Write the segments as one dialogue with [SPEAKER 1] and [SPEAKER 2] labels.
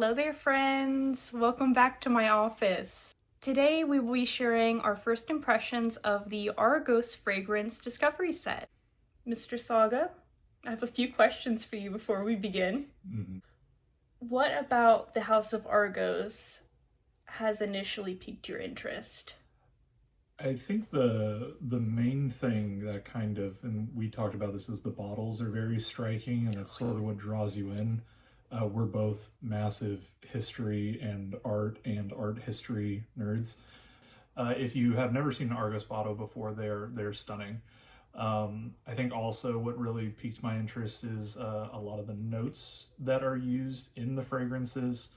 [SPEAKER 1] Hello there, friends! Welcome back to my office. Today we will be sharing our first impressions of the Argos Fragrance Discovery Set. Mr. Saga, I have a few questions for you before we begin. What about the House of Argos has initially piqued your interest?
[SPEAKER 2] I think the main thing that kind of, and we talked about this, is the bottles are very striking, and that's sort of what draws you in. We're both massive history and art history nerds. If you have never seen an Argos bottle before, they're stunning. I think also what really piqued my interest is a lot of the notes that are used in the fragrances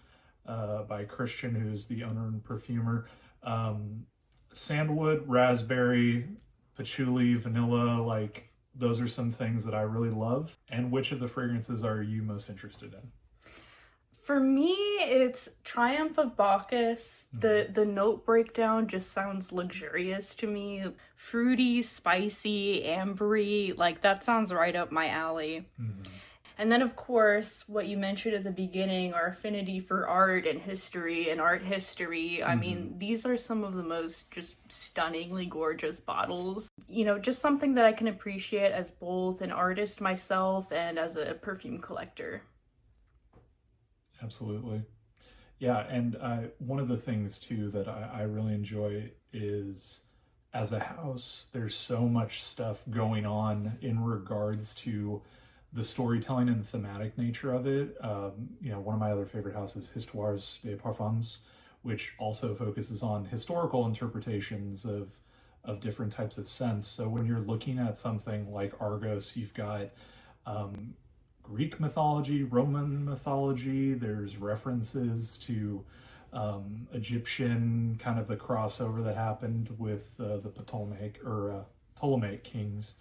[SPEAKER 2] by Christian, who's the owner and perfumer. Sandalwood, raspberry, patchouli, vanilla, like those are some things that I really love. And which of the fragrances are you most interested in?
[SPEAKER 1] For me, it's Triumph of Bacchus. The note breakdown just sounds luxurious to me. Fruity, spicy, ambery, like that sounds right up my alley. And then, of course, what you mentioned at the beginning, our affinity for art and history and art history. I mean, these are some of the most just stunningly gorgeous bottles. You know, just something that I can appreciate as both an artist myself and as a perfume collector.
[SPEAKER 2] Absolutely. Yeah, and one of the things, too, that I really enjoy is, as a house, there's so much stuff going on in regards to the storytelling and thematic nature of it. You know, one of my other favorite houses, Histoires des Parfums, which also focuses on historical interpretations of different types of scents. So when you're looking at something like Argos, you've got Greek mythology, Roman mythology, there's references to Egyptian, kind of the crossover that happened with the Ptolemaic kings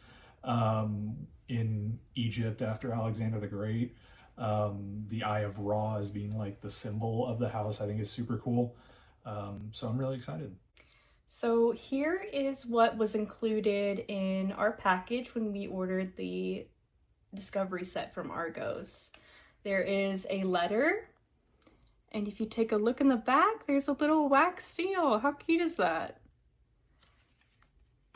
[SPEAKER 2] in Egypt after Alexander the Great. The Eye of Ra as being like the symbol of the house, I think is super cool. So I'm really excited.
[SPEAKER 1] So here is what was included in our package when we ordered the Discovery Set from Argos. There is a letter, and if you take a look in the back, there's a little wax seal. How cute is that?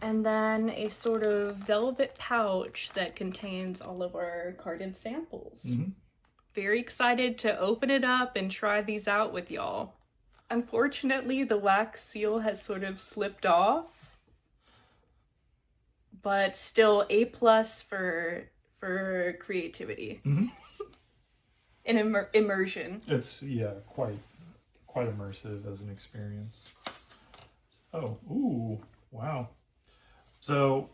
[SPEAKER 1] And then a sort of velvet pouch that contains all of our carded samples. Very excited to open it up and try these out with y'all. Unfortunately, the wax seal has sort of slipped off, but still A+ for creativity and immersion.
[SPEAKER 2] It's, yeah, quite immersive as an experience. Oh, ooh, wow. So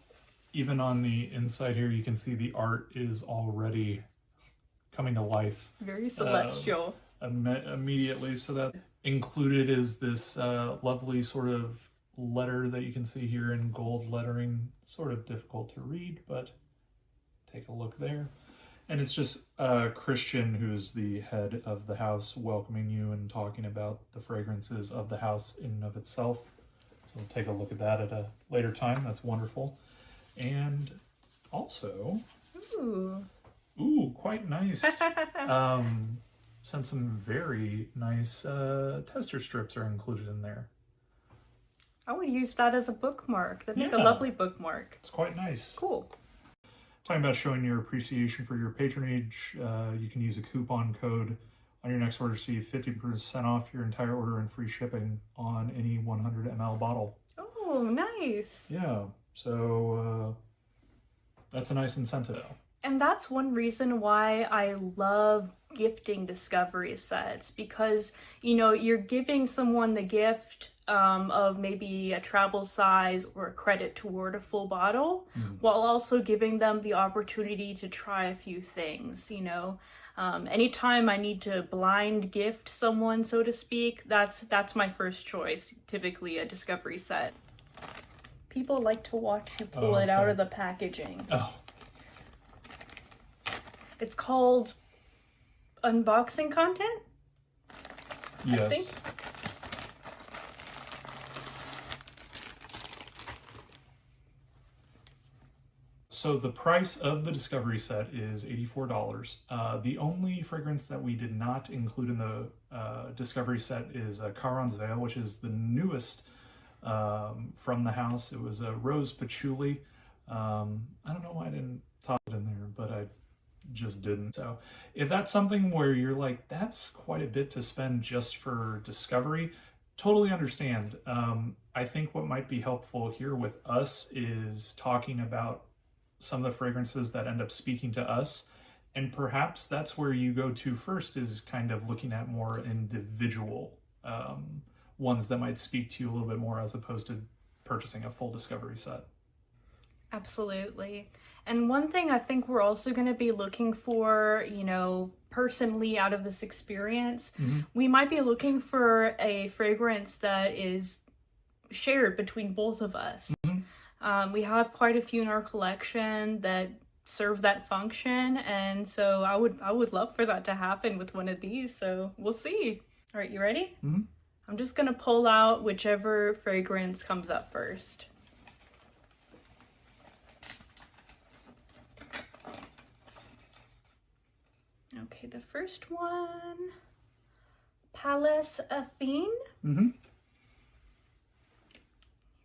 [SPEAKER 2] even on the inside here, you can see the art is already coming to life.
[SPEAKER 1] Very celestial.
[SPEAKER 2] Immediately. So that included is this lovely sort of letter that you can see here in gold lettering. Sort of difficult to read, but take a look there. And it's just Christian, who's the head of the house, welcoming you and talking about the fragrances of the house in and of itself. So we'll take a look at that at a later time. That's wonderful. And also, ooh, quite nice. Sent some very nice tester strips are included in there.
[SPEAKER 1] I would use that as a bookmark. That'd make a lovely bookmark.
[SPEAKER 2] It's quite nice.
[SPEAKER 1] Cool.
[SPEAKER 2] Talking about showing your appreciation for your patronage, you can use a coupon code on your next order to see 50% off your entire order and free shipping on any 100 ml bottle.
[SPEAKER 1] Oh, nice.
[SPEAKER 2] Yeah, so that's a nice incentive.
[SPEAKER 1] And that's one reason why I love gifting discovery sets, because, you know, you're giving someone the gift of maybe a travel size or a credit toward a full bottle, while also giving them the opportunity to try a few things, you know. Anytime I need to blind gift someone, so to speak, that's my first choice, typically a discovery set. People like to watch you pull it out of the packaging. It's called unboxing content?
[SPEAKER 2] Yes.
[SPEAKER 1] I think.
[SPEAKER 2] So the price of the Discovery Set is $84. The only fragrance that we did not include in the Discovery Set is Charon's Veil, which is the newest from the house. It was a rose patchouli. I don't know why I didn't toss it in there, but I just didn't. So if that's something where you're like, that's quite a bit to spend just for Discovery, totally understand. I think what might be helpful here with us is talking about some of the fragrances that end up speaking to us. And perhaps that's where you go to first, is kind of looking at more individual ones that might speak to you a little bit more, as opposed to purchasing a full Discovery Set.
[SPEAKER 1] Absolutely. And one thing I think we're also going to be looking for, you know, personally out of this experience, we might be looking for a fragrance that is shared between both of us. We have quite a few in our collection that serve that function, and so I would love for that to happen with one of these, so we'll see. All right, you ready? I'm just gonna pull out whichever fragrance comes up first. Okay, the first one, Palace Athene.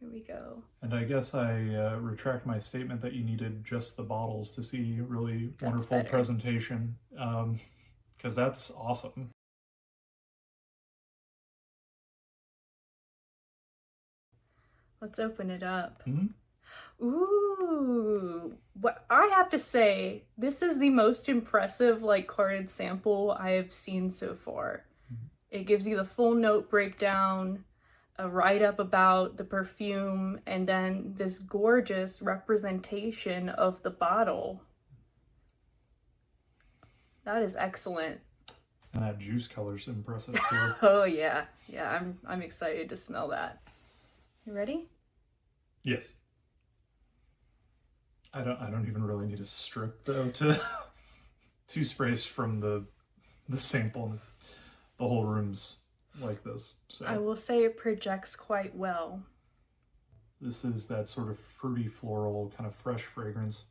[SPEAKER 1] Here we go.
[SPEAKER 2] And I guess I retract my statement that you needed just the bottles to see really wonderful presentation, because that's awesome.
[SPEAKER 1] Let's open it up. Ooh, what I have to say, this is the most impressive like carded sample I have seen so far. It gives you the full note breakdown, a write-up about the perfume, and then this gorgeous representation of the bottle. That is excellent.
[SPEAKER 2] And that juice color's impressive too.
[SPEAKER 1] Oh yeah, I'm excited to smell that. You ready?
[SPEAKER 2] Yes. I don't even really need a strip though to two sprays from the sample. The whole room's like this. So
[SPEAKER 1] I will say it projects quite well.
[SPEAKER 2] This is that sort of fruity floral kind of fresh fragrance.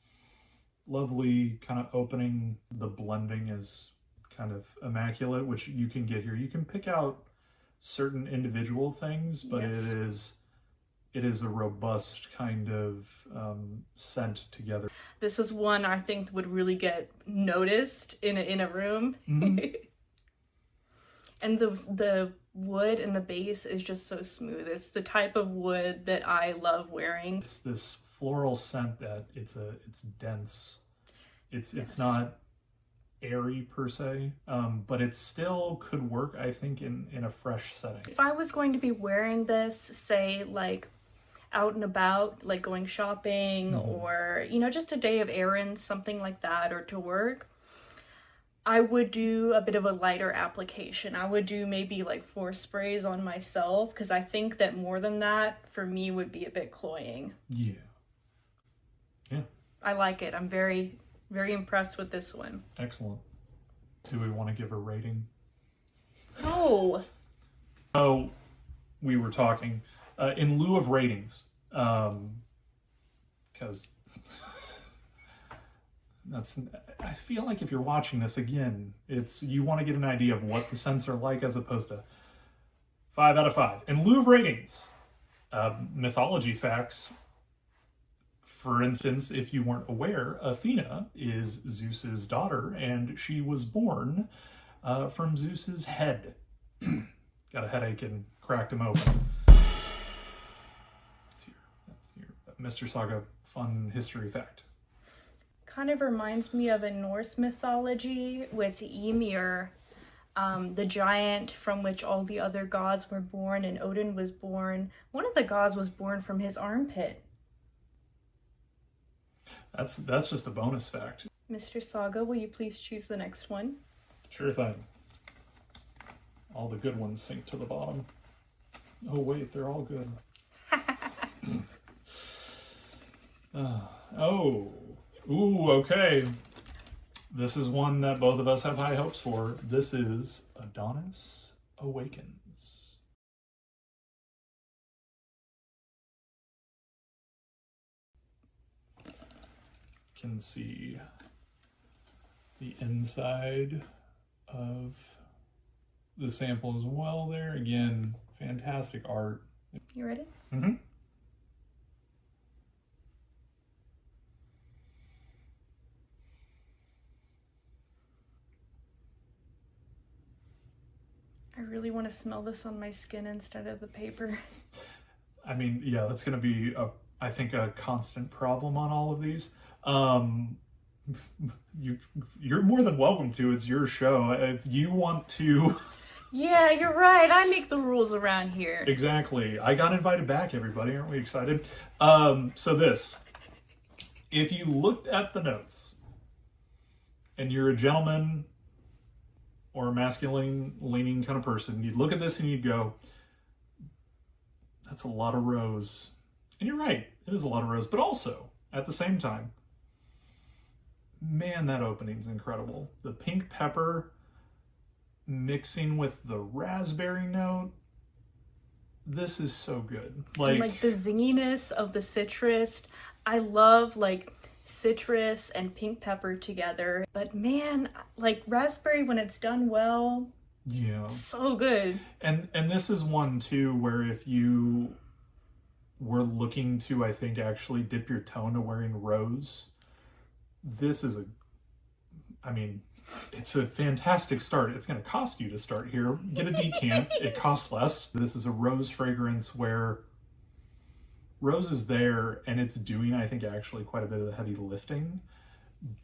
[SPEAKER 2] Lovely kind of opening. The blending is kind of immaculate, which you can get here. You can pick out certain individual things, but it is a robust kind of scent together.
[SPEAKER 1] This is one I think would really get noticed in a room. And the wood and the base is just so smooth. It's the type of wood that I love wearing.
[SPEAKER 2] It's this floral scent that it's dense. It's not airy per se, but it still could work, I think, in a fresh setting.
[SPEAKER 1] If I was going to be wearing this, say like out and about, like going shopping or, you know, just a day of errands, something like that, or to work, I would do a bit of a lighter application. I would do maybe like 4 sprays on myself, because I think that more than that for me would be a bit cloying. Yeah. I like it. I'm very, very impressed with this one.
[SPEAKER 2] Excellent. Do we want to give a rating?
[SPEAKER 1] No.
[SPEAKER 2] Oh, we were talking in lieu of ratings, because I feel like if you're watching this again, you want to get an idea of what the scents are like, as opposed to 5 out of 5. In lieu of ratings, mythology facts. For instance, if you weren't aware, Athena is Zeus's daughter, and she was born from Zeus's head. Got a headache and cracked him open. That's your Mr. Saga fun history fact.
[SPEAKER 1] Kind of reminds me of a Norse mythology with Ymir, the giant from which all the other gods were born, and Odin was born. One of the gods was born from his armpit.
[SPEAKER 2] That's just a bonus fact.
[SPEAKER 1] Mr. Saga, will you please choose the next one?
[SPEAKER 2] Sure thing. All the good ones sink to the bottom. Oh wait, they're all good. Ooh, okay. This is one that both of us have high hopes for. This is Adonis Awakens. can see the inside of the sample as well there. Again, fantastic art.
[SPEAKER 1] You ready?
[SPEAKER 2] Mm-hmm.
[SPEAKER 1] I really want to smell this on my skin instead of the paper.
[SPEAKER 2] I mean, yeah, that's going to be, I think, a constant problem on all of these. You're more than welcome to. It's your show. If you want to...
[SPEAKER 1] Yeah, you're right. I make the rules around here.
[SPEAKER 2] Exactly. I got invited back, everybody. Aren't we excited? So this. If you looked at the notes, and you're a gentleman or a masculine-leaning kind of person, you'd look at this and you'd go, that's a lot of rose. And you're right. It is a lot of rose. But also, at the same time, man, that opening's incredible. The pink pepper mixing with the raspberry note. This is so good.
[SPEAKER 1] Like the zinginess of the citrus. I love like citrus and pink pepper together. But man, like raspberry when it's done well.
[SPEAKER 2] Yeah.
[SPEAKER 1] So good.
[SPEAKER 2] And this is one too where if you were looking to, I think, actually dip your toe into wearing rose, this is it's a fantastic start. It's going to cost you to start here. Get a decant. It costs less. This is a rose fragrance where rose is there and it's doing, I think, actually quite a bit of the heavy lifting.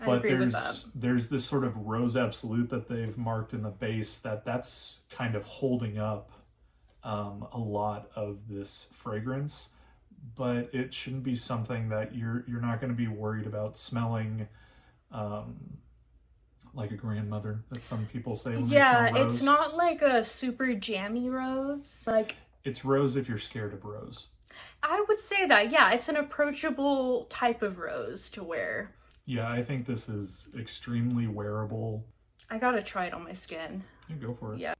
[SPEAKER 2] But there's this sort of rose absolute that they've marked in the base that's kind of holding up a lot of this fragrance. But it shouldn't be something that you're not going to be worried about smelling like a grandmother, that some people say when they smell rose.
[SPEAKER 1] Yeah, it's not like a super jammy rose. Like
[SPEAKER 2] it's rose if you're scared of rose.
[SPEAKER 1] I would say that, yeah, it's an approachable type of rose to wear.
[SPEAKER 2] Yeah, I think this is extremely wearable.
[SPEAKER 1] I gotta try it on my skin.
[SPEAKER 2] Yeah, go for it.
[SPEAKER 1] Yeah.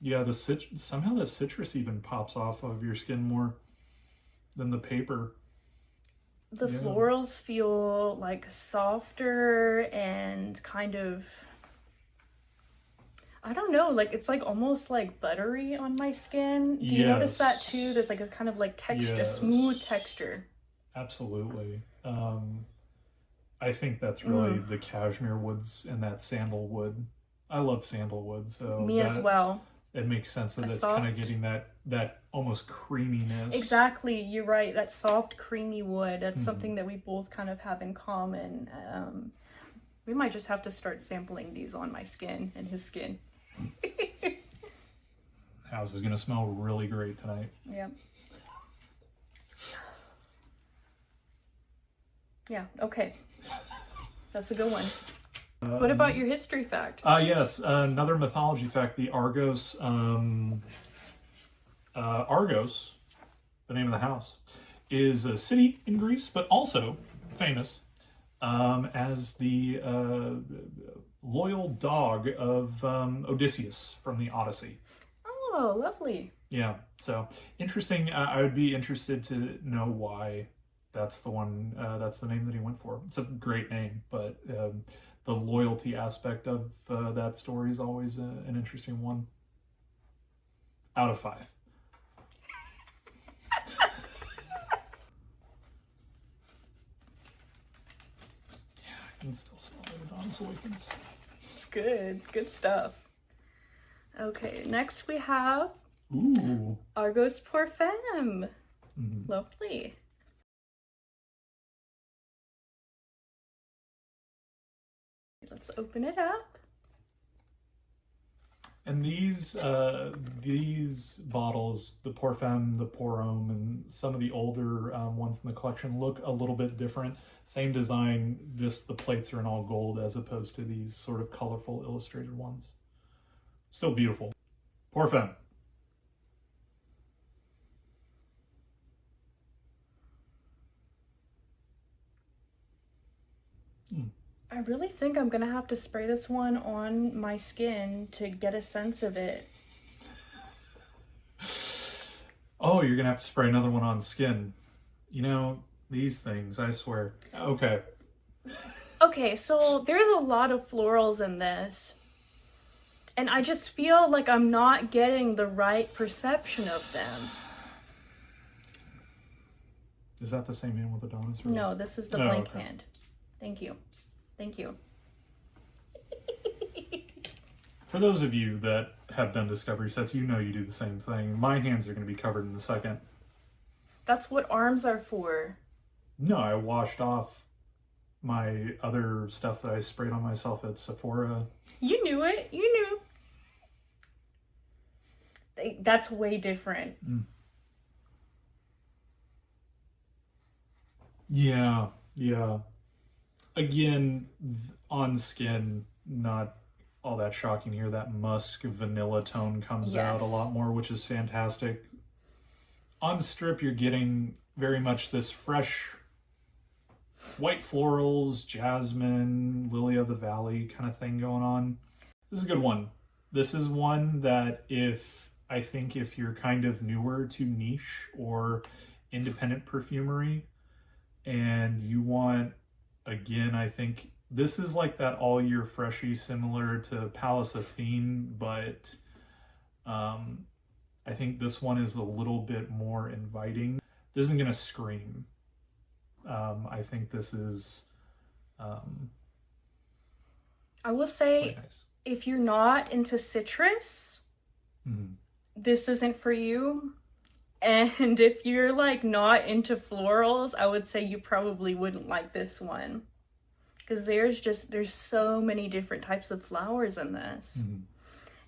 [SPEAKER 2] Yeah, somehow the citrus even pops off of your skin more than the paper.
[SPEAKER 1] The florals feel like softer and kind of, I don't know, like it's like almost like buttery on my skin. Do you notice that too? There's like a kind of like texture, smooth texture.
[SPEAKER 2] Absolutely. I think that's really the cashmere woods and that sandalwood. I love sandalwood, so
[SPEAKER 1] me as well.
[SPEAKER 2] It makes sense that it's kind of getting that almost creaminess.
[SPEAKER 1] Exactly, you're right. That soft, creamy wood. That's something that we both kind of have in common. We might just have to start sampling these on my skin and his skin.
[SPEAKER 2] House is gonna smell really great tonight.
[SPEAKER 1] Yeah. Yeah. Okay. That's a good one. What about your history fact?
[SPEAKER 2] Yes, another mythology fact. The Argos, Argos, the name of the house, is a city in Greece, but also famous as the loyal dog of Odysseus from the Odyssey.
[SPEAKER 1] Oh, lovely.
[SPEAKER 2] Yeah, so interesting. I would be interested to know why that's the one, that's the name that he went for. It's a great name, but the loyalty aspect of that story is always an interesting one. Out of 5. Yeah, I can still smell it. Dawn's Awakens.
[SPEAKER 1] It's good. Good stuff. Okay, next we have Argos Parfum. Lovely. Let's open it up.
[SPEAKER 2] And these bottles, the Parfum, the Pour Homme, and some of the older ones in the collection look a little bit different. Same design, just the plates are in all gold as opposed to these sort of colorful illustrated ones. Still beautiful. Parfum.
[SPEAKER 1] I really think I'm gonna have to spray this one on my skin to get a sense of it.
[SPEAKER 2] Oh, you're gonna have to spray another one on skin. You know, these things, I swear. Okay.
[SPEAKER 1] Okay, so there's a lot of florals in this. And I just feel like I'm not getting the right perception of them.
[SPEAKER 2] Is that the same hand with Adonis?
[SPEAKER 1] No, this is the blank hand. Thank you. Thank you.
[SPEAKER 2] For those of you that have done discovery sets, you know you do the same thing. My hands are going to be covered in a second.
[SPEAKER 1] That's what arms are for.
[SPEAKER 2] No, I washed off my other stuff that I sprayed on myself at Sephora.
[SPEAKER 1] You knew it. You knew. That's way different.
[SPEAKER 2] Yeah. Again, on skin, not all that shocking here. That musk vanilla tone comes out a lot more, which is fantastic. On strip, you're getting very much this fresh white florals, jasmine, lily of the valley kind of thing going on. This is a good one. This is one that I think if you're kind of newer to niche or independent perfumery and you want, again, I think this is like that all year freshie similar to Palace Athene, but I think this one is a little bit more inviting. This isn't going to scream. I think this is
[SPEAKER 1] I will say,
[SPEAKER 2] nice.
[SPEAKER 1] If you're not into citrus, this isn't for you. And if you're like not into florals, I would say you probably wouldn't like this one. Because there's so many different types of flowers in this.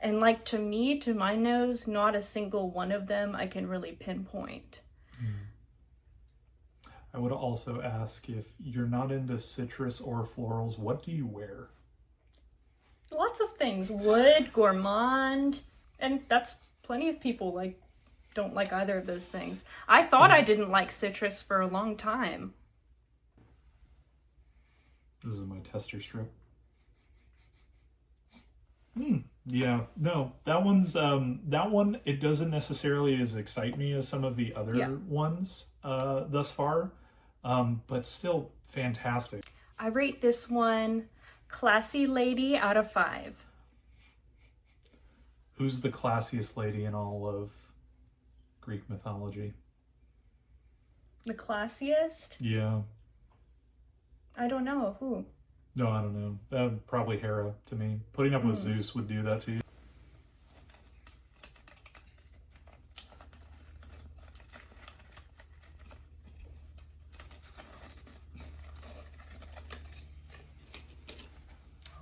[SPEAKER 1] And like to me, to my nose, not a single one of them I can really pinpoint.
[SPEAKER 2] I would also ask, if you're not into citrus or florals, what do you wear?
[SPEAKER 1] Lots of things. Wood, gourmand, and that's plenty of people don't like either of those things. I thought I didn't like citrus for a long time.
[SPEAKER 2] This is my tester strip. Yeah, no, that one, it doesn't necessarily as excite me as some of the other ones thus far, but still fantastic.
[SPEAKER 1] I rate this one classy lady out of 5.
[SPEAKER 2] Who's the classiest lady in all of Greek mythology?
[SPEAKER 1] The classiest?
[SPEAKER 2] Yeah.
[SPEAKER 1] I don't know. Who?
[SPEAKER 2] No, I don't know. Probably Hera to me. Putting up with Zeus would do that to you.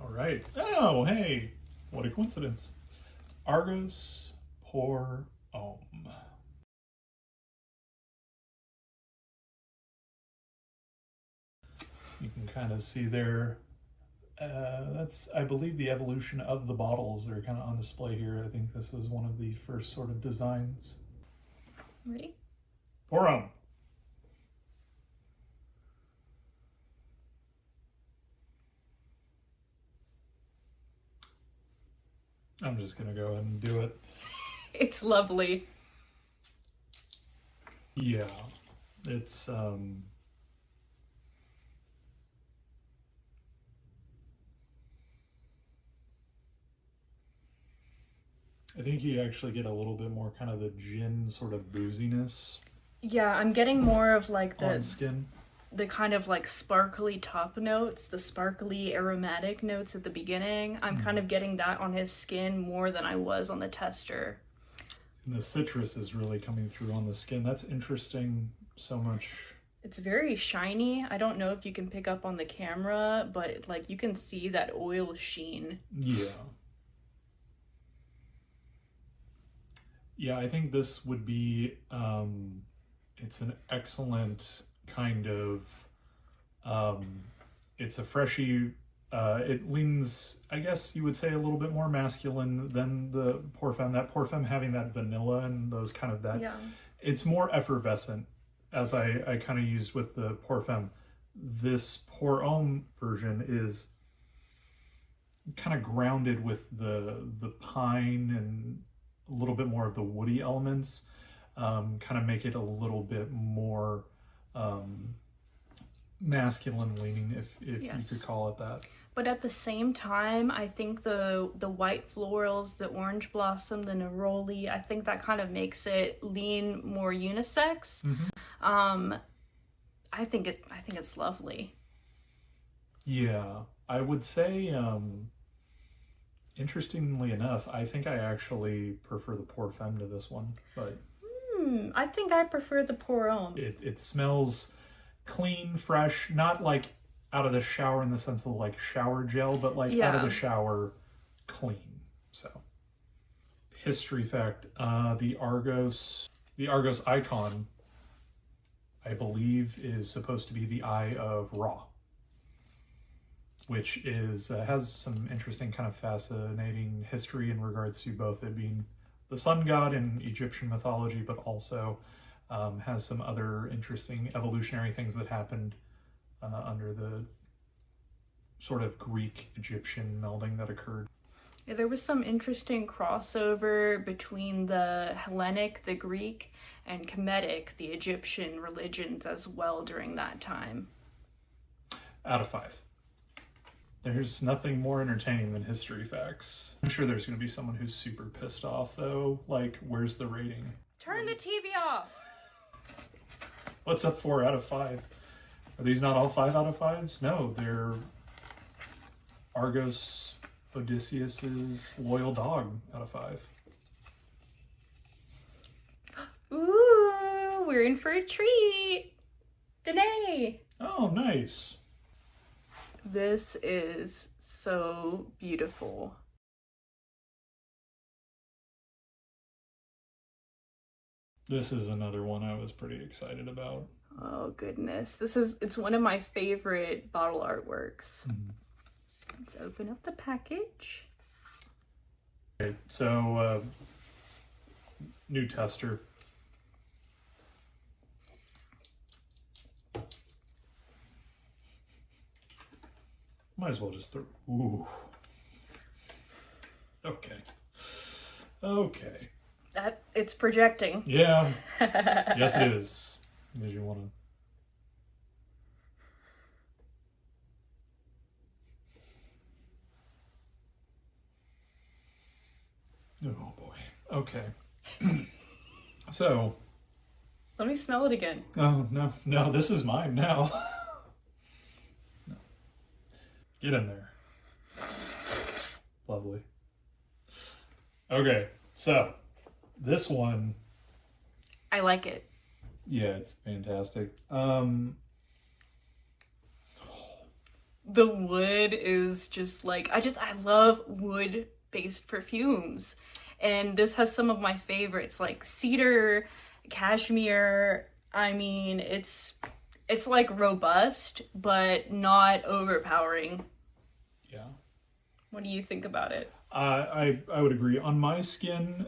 [SPEAKER 2] All right. Oh, hey. What a coincidence. Argos Pour Homme. You can kind of see there, that's, I believe, the evolution of the bottles are kind of on display here. I think this was one of the first sort of designs.
[SPEAKER 1] Ready?
[SPEAKER 2] Pour Homme. I'm just going to go ahead and do it.
[SPEAKER 1] It's lovely.
[SPEAKER 2] Yeah. It's, I think you actually get a little bit more kind of the gin sort of booziness.
[SPEAKER 1] Yeah, I'm getting more of like
[SPEAKER 2] on skin.
[SPEAKER 1] The kind of like sparkly top notes, the sparkly aromatic notes at the beginning. I'm kind of getting that on his skin more than I was on the tester.
[SPEAKER 2] And the citrus is really coming through on the skin. That's interesting so much.
[SPEAKER 1] It's very shiny. I don't know if you can pick up on the camera, but like you can see that oil sheen.
[SPEAKER 2] Yeah. Yeah, I think this would be, it's an excellent kind of, it's a freshie, it leans, I guess you would say, a little bit more masculine than the Parfum. That Parfum having that vanilla and those kind of that, it's more effervescent, as I kind of used with the Parfum. this Pour Homme version is kind of grounded with the pine and a little bit more of the woody elements, kind of make it a little bit more masculine leaning, if
[SPEAKER 1] Yes.
[SPEAKER 2] you could call it that.
[SPEAKER 1] But at the same time, I think the white florals, the orange blossom, the neroli, I think that kind of makes it lean more unisex. I think it's lovely.
[SPEAKER 2] Yeah, I would say, interestingly enough, I think I actually prefer the Pour Femme to this one, but
[SPEAKER 1] I think I prefer the Pour Homme.
[SPEAKER 2] it smells clean, fresh, not like out of the shower in the sense of like shower gel, but like out of the shower clean. So, history fact, the Argos icon, I believe, is supposed to be the Eye of Ra, which is has some interesting kind of fascinating history in regards to both it being the sun god in Egyptian mythology, but also has some other interesting evolutionary things that happened under the sort of Greek-Egyptian melding that occurred.
[SPEAKER 1] Yeah, there was some interesting crossover between the Hellenic, the Greek, and Kemetic, the Egyptian religions as well during that time.
[SPEAKER 2] Out of 5. There's nothing more entertaining than history facts. I'm sure there's going to be someone who's super pissed off, though. Like, where's the rating?
[SPEAKER 1] Turn the TV off!
[SPEAKER 2] What's up 4 out of 5? Are these not all 5 out of 5s? No, they're Argos Odysseus's loyal dog out of 5.
[SPEAKER 1] Ooh, we're in for a treat! Danae!
[SPEAKER 2] Oh, nice.
[SPEAKER 1] This is so beautiful.
[SPEAKER 2] This is another one I was pretty excited about.
[SPEAKER 1] Oh goodness, it's one of my favorite bottle artworks. Let's open up the package.
[SPEAKER 2] Okay, so new tester. Might as well just throw. Ooh. Okay. Okay.
[SPEAKER 1] That it's projecting.
[SPEAKER 2] Yeah. Yes, it is. Did you want to? Oh boy. Okay. So.
[SPEAKER 1] Let me smell it again.
[SPEAKER 2] Oh no! This is mine now. No. Get in there. Lovely. Okay, so this one.
[SPEAKER 1] I like it.
[SPEAKER 2] Yeah, it's fantastic.
[SPEAKER 1] The wood is just like, I love wood-based perfumes. And this has some of my favorites, like cedar, cashmere. I mean, it's like robust, but not overpowering.
[SPEAKER 2] Yeah.
[SPEAKER 1] What do you think about it?
[SPEAKER 2] I would agree. On my skin,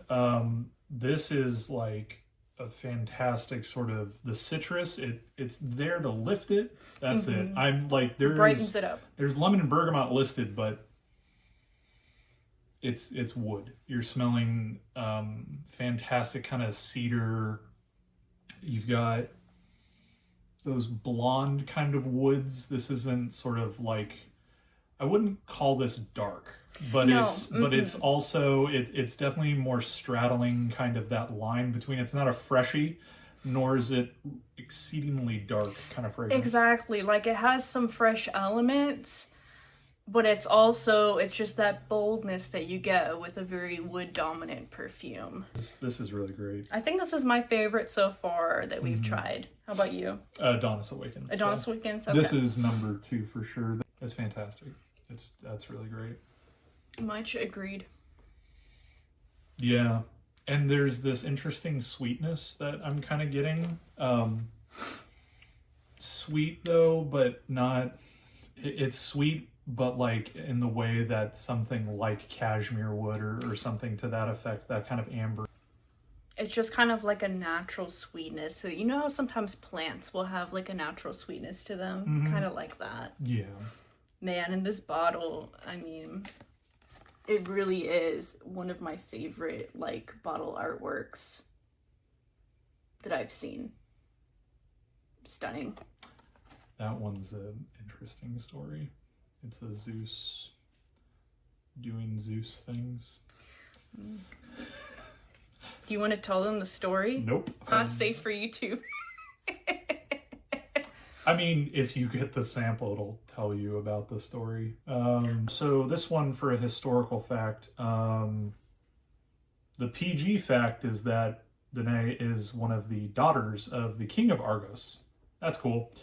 [SPEAKER 2] this is like a fantastic sort of the citrus. It's there to lift it. That's it. I'm like
[SPEAKER 1] Brightens it up.
[SPEAKER 2] There's lemon and bergamot listed, but it's wood. You're smelling fantastic kind of cedar. You've got those blonde kind of woods. This isn't sort of like, I wouldn't call this dark, but
[SPEAKER 1] No.
[SPEAKER 2] it's also it's definitely more straddling kind of that line between. It's not a freshie, nor is it exceedingly dark kind of fragrance.
[SPEAKER 1] Exactly. Like it has some fresh elements, but it's just that boldness that you get with a very wood dominant perfume.
[SPEAKER 2] This is really great.
[SPEAKER 1] I think this is my favorite so far that we've tried. How about you?
[SPEAKER 2] Adonis Awakens.
[SPEAKER 1] Adonis Awakens? Okay.
[SPEAKER 2] This is number 2 for sure. It's fantastic. That's really great.
[SPEAKER 1] Much agreed.
[SPEAKER 2] Yeah. And there's this interesting sweetness that I'm kind of getting. Sweet though, but not, it's sweet, but like in the way that something like cashmere would, or something to that effect, that kind of amber.
[SPEAKER 1] It's just kind of like a natural sweetness. So you know how sometimes plants will have like a natural sweetness to them? Kind of like that.
[SPEAKER 2] Yeah.
[SPEAKER 1] Man, in this bottle, I mean, it really is one of my favorite like bottle artworks that I've seen. Stunning.
[SPEAKER 2] That one's an interesting story. It's a Zeus doing Zeus things.
[SPEAKER 1] Do you want to tell them the story?
[SPEAKER 2] Nope.
[SPEAKER 1] Not safe for YouTube.
[SPEAKER 2] I mean, if you get the sample, it'll tell you about the story. So this one, for a historical fact, the PG fact is that Danae is one of the daughters of the king of Argos. That's cool.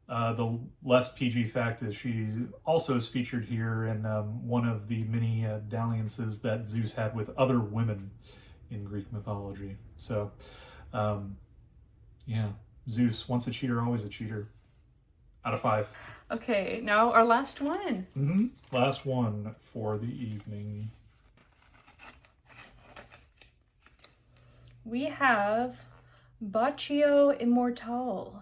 [SPEAKER 2] The less PG fact is she also is featured here in one of the many dalliances that Zeus had with other women in Greek mythology. So, yeah, Zeus, once a cheater, always a cheater. Out of 5.
[SPEAKER 1] Okay, now our last one.
[SPEAKER 2] Last one for the evening.
[SPEAKER 1] We have Baccio Immortale.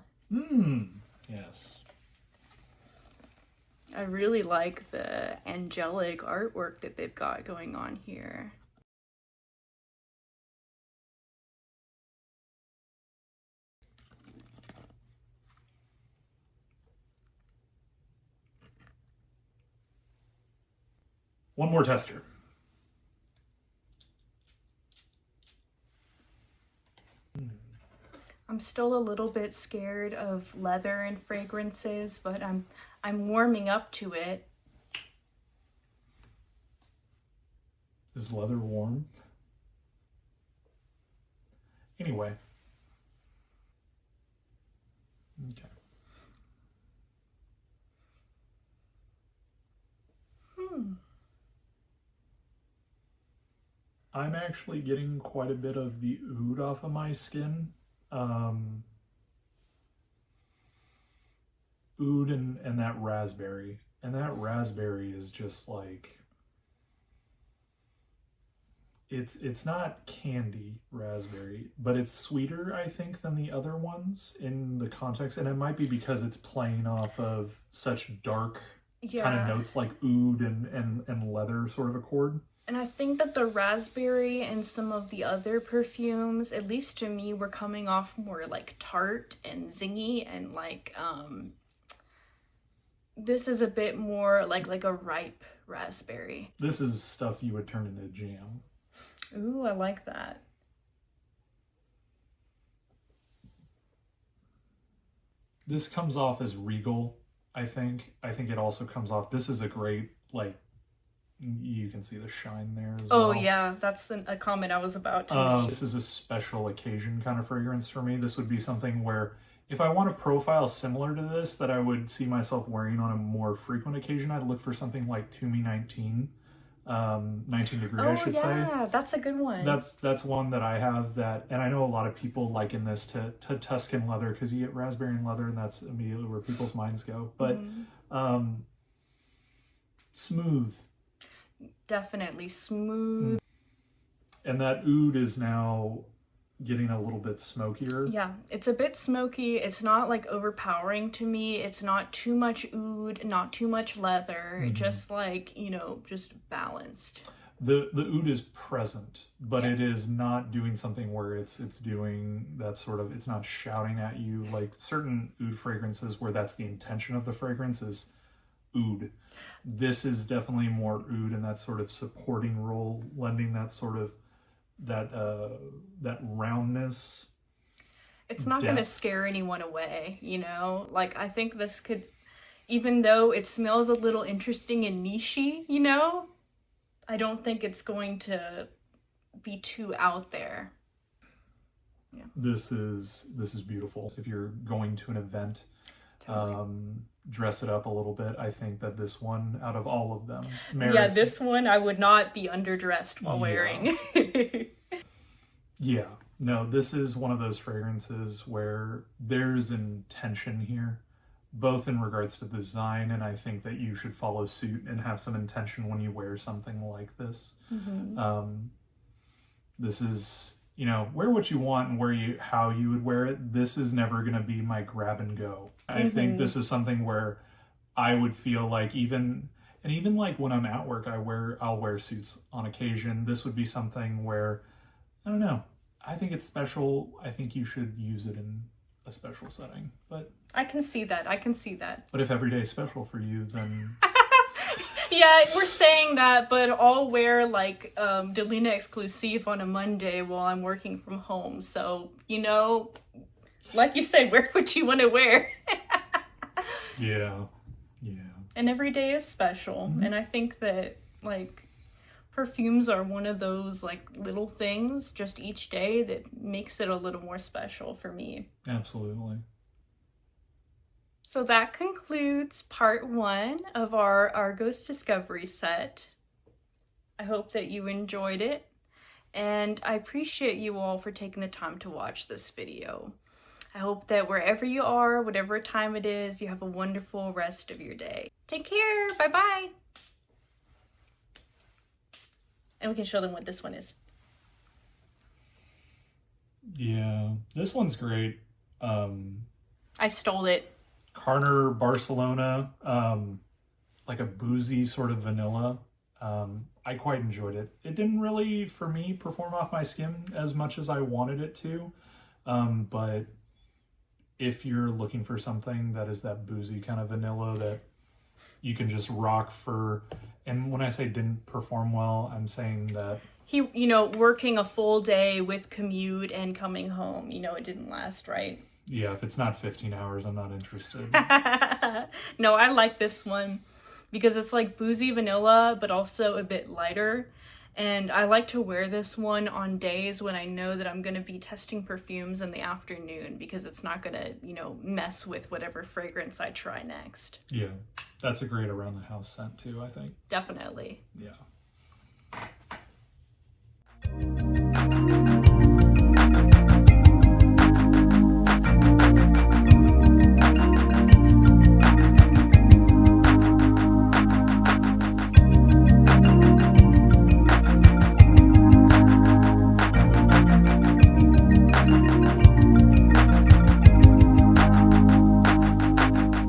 [SPEAKER 2] Yes.
[SPEAKER 1] I really like the angelic artwork that they've got going on here.
[SPEAKER 2] One more tester.
[SPEAKER 1] I'm still a little bit scared of leather and fragrances, but I'm warming up to it.
[SPEAKER 2] Is leather warm? Anyway. Okay. I'm actually getting quite a bit of the oud off of my skin. Oud and that raspberry. And that raspberry is just like, it's not candy raspberry, but it's sweeter, I think, than the other ones in the context. And it might be because it's playing off of such dark kind of notes like oud and leather sort of accord.
[SPEAKER 1] And I think that the raspberry and some of the other perfumes, at least to me, were coming off more like tart and zingy, and like this is a bit more like a ripe raspberry.
[SPEAKER 2] This is stuff you would turn into jam.
[SPEAKER 1] Ooh, I like that.
[SPEAKER 2] This comes off as regal, I think. I think it also comes off, this is a great, like, you can see the shine there as well.
[SPEAKER 1] Oh yeah, that's a comment I was about to make.
[SPEAKER 2] This is a special occasion kind of fragrance for me. This would be something where if I want a profile similar to this that I would see myself wearing on a more frequent occasion, I'd look for something like To Me 19. 19 Degree, I should say.
[SPEAKER 1] Yeah, that's a good one.
[SPEAKER 2] That's one that I have that, and I know a lot of people liken this to Tuscan leather because you get raspberry and leather, and that's immediately where people's minds go. But smooth.
[SPEAKER 1] Definitely smooth.
[SPEAKER 2] And that oud is now getting a little bit smokier.
[SPEAKER 1] Yeah, it's a bit smoky. It's not like overpowering to me. It's not too much oud, not too much leather. Just like, you know, just balanced.
[SPEAKER 2] The oud is present, but it is not doing something where it's doing that sort of, it's not shouting at you like certain oud fragrances where that's the intention of the fragrance is oud. This is definitely more oud and that sort of supporting role, lending that sort of that roundness.
[SPEAKER 1] It's not going to scare anyone away, you know? Like, I think this could, even though it smells a little interesting and nichey, you know, I don't think it's going to be too out there. Yeah.
[SPEAKER 2] This is beautiful. If you're going to an event, dress it up a little bit. I think that this one, out of all of them, merits...
[SPEAKER 1] Yeah, this one I would not be underdressed while wearing.
[SPEAKER 2] Yeah. No, this is one of those fragrances where there's intention here, both in regards to design, and I think that you should follow suit and have some intention when you wear something like this. This is you know, wear what you want and how you would wear it. This is never going to be my grab and go. I think this is something where I would feel like even like when I'm at work, I'll wear suits on occasion. This would be something where, I don't know, I think it's special. I think you should use it in a special setting. But
[SPEAKER 1] I can see that.
[SPEAKER 2] But if every day is special for you, then
[SPEAKER 1] yeah, we're saying that, but I'll wear like Delina Exclusive on a Monday while I'm working from home. So, you know, like you said, wear what you want to wear.
[SPEAKER 2] Yeah.
[SPEAKER 1] And every day is special. And I think that like perfumes are one of those like little things just each day that makes it a little more special for me.
[SPEAKER 2] Absolutely.
[SPEAKER 1] So that concludes part 1 of our Argos Discovery Set. I hope that you enjoyed it, and I appreciate you all for taking the time to watch this video. I hope that wherever you are, whatever time it is, you have a wonderful rest of your day. Take care. Bye-bye. And we can show them what this one is.
[SPEAKER 2] Yeah, this one's great.
[SPEAKER 1] I stole it.
[SPEAKER 2] Carner Barcelona, like a boozy sort of vanilla. I quite enjoyed it. It didn't really, for me, perform off my skin as much as I wanted it to. But if you're looking for something that is that boozy kind of vanilla that you can just rock for, and when I say didn't perform well, I'm saying that
[SPEAKER 1] He, you know, working a full day with commute and coming home, you know, it didn't last, right?
[SPEAKER 2] yeah, if it's not 15 hours, I'm not interested.
[SPEAKER 1] No, I like this one because it's like boozy vanilla, but also a bit lighter. And I like to wear this one on days when I know that I'm going to be testing perfumes in the afternoon because it's not going to, you know, mess with whatever fragrance I try next.
[SPEAKER 2] Yeah, that's a great around the house scent too, I think.
[SPEAKER 1] Definitely.
[SPEAKER 2] Yeah.